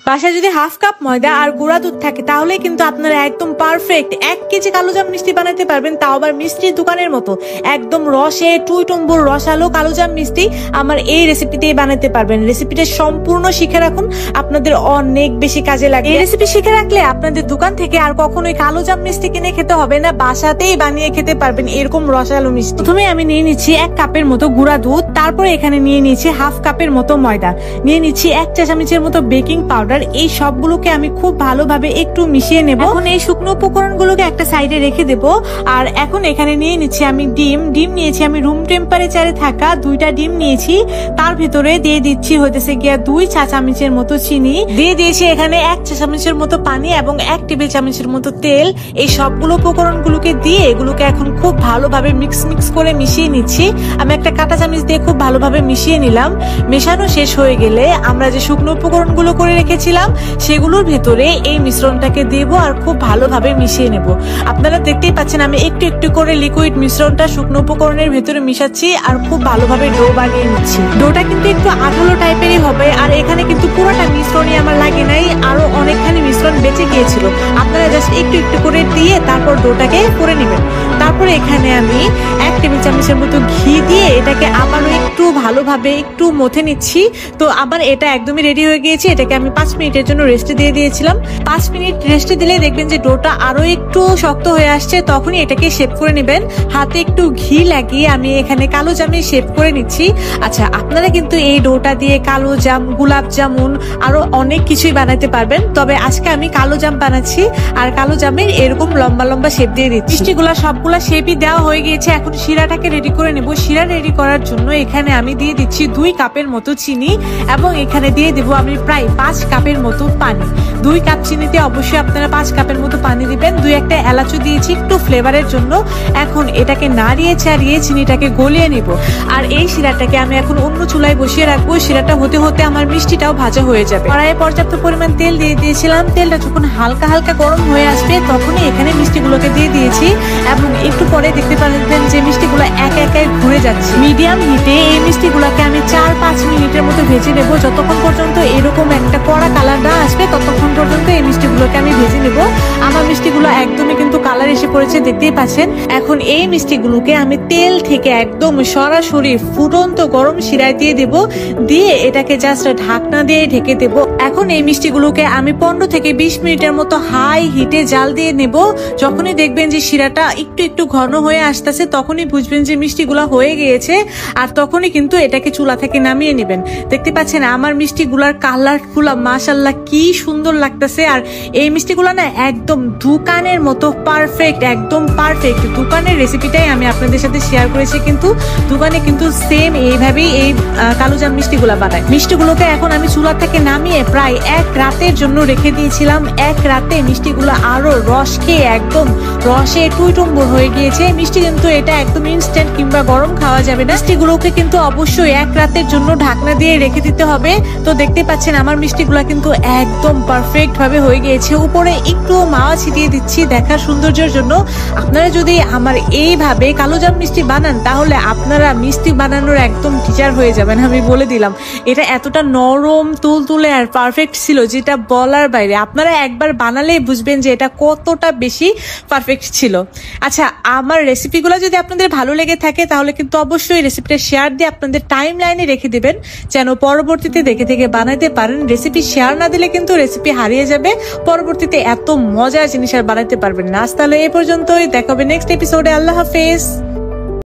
বাসায় যদি half cup ময়দা আর গুঁড়া দুধ থাকে তাহলে কিন্তু আপনারা একদম পারফেক্ট 1 কেজি কালোজাম মিষ্টি বানাতে পারবেন, তাও আবার মিষ্টির দোকানের মতো একদম রসে টুইটুম্বুর রসালো কালোজাম মিষ্টি আমার এই রেসিপিতেই বানাতে পারবেন। রেসিপিটা সম্পূর্ণ শিখে রাখুন, আপনাদের অনেক বেশি কাজে লাগে। এই রেসিপি শিখে রাখলে আপনাদের দোকান থেকে আর কখনোই কালোজাম মিষ্টি কিনে খেতে হবে না, বাসাতেই বানিয়ে খেতে পারবেন এরকম রসালো মিষ্টি। প্রথমে আমি নিয়ে নিচ্ছি 1 কাপের মতো গুঁড়া দুধ, তারপরে এখানে নিয়ে নিচ্ছি হাফ কাপের মতো ময়দা, নিয়ে নিচ্ছি 1 চা চামচের মতো বেকিং পাউডার। এই সবগুলোকে আমি খুব ভালোভাবে একটু মিশিয়ে নেব। এখন এই শুকনো উপকরণগুলোকে একটা সাইডে রেখে দেব। আর এখন এখানে নিয়ে নিচ্ছি আমি ডিম নিয়েছি আমি রুম টেম্পারেচারে থাকা 2টা ডিম নিয়েছি। তার ভিতরে দিয়ে দিচ্ছি হইতেছে গিয়া 2 চা চামচের মতো চিনি, দিয়ে দিয়েছি এখানে 1 চা চামচের মতো পানি এবং 1 টেবিল চামচের মতো তেল। এই সবগুলো উপকরণগুলোকে দিয়ে এগুলোকে এখন খুব ভালোভাবে মিক্স করে মিশিয়ে নিচ্ছি। আমি একটা কাঁটা চামচ দিয়ে খুব ভালোভাবে মিশিয়ে নিলাম। মেশানো শেষ হয়ে গেলে আমরা যে শুকনো উপকরণগুলো করে রেখেছিলাম সেগুলোর ভেতরে এই মিশ্রণটাকে দেব আর খুব ভালোভাবে মিশিয়ে নেব। আপনারা দেখতেই পাচ্ছেন আমি একটু একটু করে লিকুইড মিশ্রণটা শুকনো উপকরণের ভেতরে মিশাচ্ছি আর খুব ভালোভাবে ডো বানিয়ে নিচ্ছি। ডোটা কিন্তু একটু আঠালো টাইপেরই হবে, আর এখানে কিন্তু পুরোটা মিশ্রণই আমার লাগে নাই, আরো অনেকখানি মিশ্রণ বেঁচে গিয়েছিল। আপনারা জাস্ট একটু একটু করে দিয়ে তারপর ডোটাকে করে নেবেন। তারপরে এখানে আমি 1 টেবিল চামচের মতো ঘি দিয়ে এটাকে আবারও একটু ভালোভাবে একটু মথে নিচ্ছি। তো আবার এটা একদমই রেডি হয়ে গিয়েছে। এটাকে আমি 5 মিনিটের জন্য রেস্টে দিয়ে দিয়েছিলাম। 5 মিনিট রেস্টে দিলে দেখবেন যে ডোটা আরো একটু শক্ত হয়ে আসছে, তখনই এটাকে শেপ করে নেবেন। হাতে একটু ঘি লাগিয়ে আমি এখানে কালো জামে শেপ করে নিচ্ছি। আচ্ছা, আপনারা কিন্তু এই ডোটা দিয়ে কালো জাম, গোলাপ জামুন আরো অনেক কিছুই বানাতে পারবেন, তবে আজকে আমি কালো জাম বানাচ্ছি আর কালো জামের এরকম লম্বা লম্বা শেপ দিয়ে দিচ্ছি। মিষ্টিগুলা সবগুলা শেপই দেওয়া হয়ে গিয়েছে। এখন শিরাটাকে রেডি করে নেব। শিরা রেডি করার জন্য এখানে আমি দিয়ে দিচ্ছি 2 কাপের মতো চিনি এবং এখানে দিয়ে দেব আমি প্রায় 5 কাপের মতো পানি। 2 কাপ চিনিতে অবশ্যই আপনারা 5 কাপের মতো পানি দিবেন। 2-1টা এলাচও দিয়েছি একটু ফ্লেভারের জন্য। এখন এটাকে নাড়িয়ে চাড়িয়ে চিনিটাকে গলিয়ে নিব। আর এই শিরাটাকে আমি এখন অন্য চুলায় বসিয়ে রাখবো। শিরাটা হতে হতে আমার মিষ্টিটাও ভাজা হয়ে যাবে। কড়াইয়ে পর্যাপ্ত পরিমাণ তেল দিয়ে দিয়েছিলাম। তেলটা যখন হালকা হালকা গরম হয়ে আসবে তখনই এখানে মিষ্টিগুলোকে দিয়ে দিয়েছি এবং একটু পরে দেখতে পারবেন যে মিষ্টিগুলো একে একে ঘুরে যাচ্ছে। মিডিয়াম হিটে এই মিষ্টিগুলোকে আমি 4-5 মিনিটের মতো ভেজে নেব। যতক্ষণ পর্যন্ত এরকম একটা কড়া কালার না আসবে ততক্ষণ পর্যন্ত এই মিষ্টিগুলোকে আমি ভেজে নেব। আমার মিষ্টিগুলো একদমই কিন্তু কালার এসে পড়েছে, দেখতেই পাচ্ছেন। এখন এই মিষ্টিগুলোকে আমি তেল থেকে একদম সরাসরি ফুটন্ত গরম শিরায় দিয়ে দেব, দিয়ে এটাকে জাস্ট ঢাকনা দিয়ে ঢেকে দেব। এখন এই মিষ্টিগুলোকে আমি 15 থেকে 20 মিনিটের মতো হাই হিটে জাল দিয়ে নেব। যখনই দেখবেন যে শিরাটা একটু একটু ঘন হয়ে আসতেছে তখনই বুঝবেন যে মিষ্টিগুলো হয়ে গিয়েছে, আর তখনই কিন্তু এটাকে চুলা থেকে নামিয়ে নেবেন। দেখতে পাচ্ছেন আমার মিষ্টিগুলার কালারগুলো মাশাআল্লাহ কি সুন্দর লাগতেছে। আর এই মিষ্টিগুলো না একদম দোকানের মতো পারফেক্ট, একদম পারফেক্ট। দোকানের রেসিপিটাই আমি আপনাদের সাথে শেয়ার করেছি, কিন্তু দোকানে কিন্তু সেম এইভাবেই এই কালোজাম মিষ্টিগুলো বানায়। মিষ্টিগুলোকে এখন আমি চুলা থেকে নামিয়ে প্রায় 1 রাতের জন্য রেখে দিয়েছিলাম। 1 রাতে মিষ্টিগুলো আরো রস খেয়ে একদম রসে টুইটুম্বুর হয়ে গিয়েছে। মিষ্টি কিন্তু এটা একদম ইনস্ট্যান্ট কিংবা গরম খাওয়া যাবে না। মিষ্টিগুলোকে কিন্তু অবশ্যই 1 রাতের জন্য ঢাকনা দিয়ে রেখে দিতে হবে। তো দেখতে পাচ্ছেন আমার মিষ্টিগুলো কিন্তু একদম পারফেক্ট ভাবে হয়ে গিয়েছে। উপরে একটু মাওয়া ছিটিয়ে দিচ্ছি দেখার সৌন্দর্যের জন্য। আপনারা যদি আমার এইভাবে কালোজাম মিষ্টি বানান তাহলে আপনারা মিষ্টি বানানোর একদম টিচার হয়ে যাবেন, আমি বলে দিলাম। এটা এতটা নরম তুলতুলে আর পারফেক্ট ছিল যেটা বলার বাইরে। আপনারা একবার বানালেই বুঝবেন যে এটা কতটা বেশি পারফেক্ট ছিল। আচ্ছা, আমার রেসিপিগুলো যদি আপনাদের ভালো লেগে থাকে তাহলে কিন্তু অবশ্যই রেসিপিটা শেয়ার দিয়ে আপনাদের টাইম লাইনে রেখে দিবেন, যেন পরবর্তীতে দেখে দেখে বানাতে পারেন। রেসিপি শেয়ার না দিলে কিন্তু রেসিপি হারিয়ে যাবে, পরবর্তীতে এত মজার জিনিস আর বানাতে পারবেন না। তাহলে এই পর্যন্তই, দেখা হবে নেক্সট এপিসোডে। আল্লাহ হাফেজ।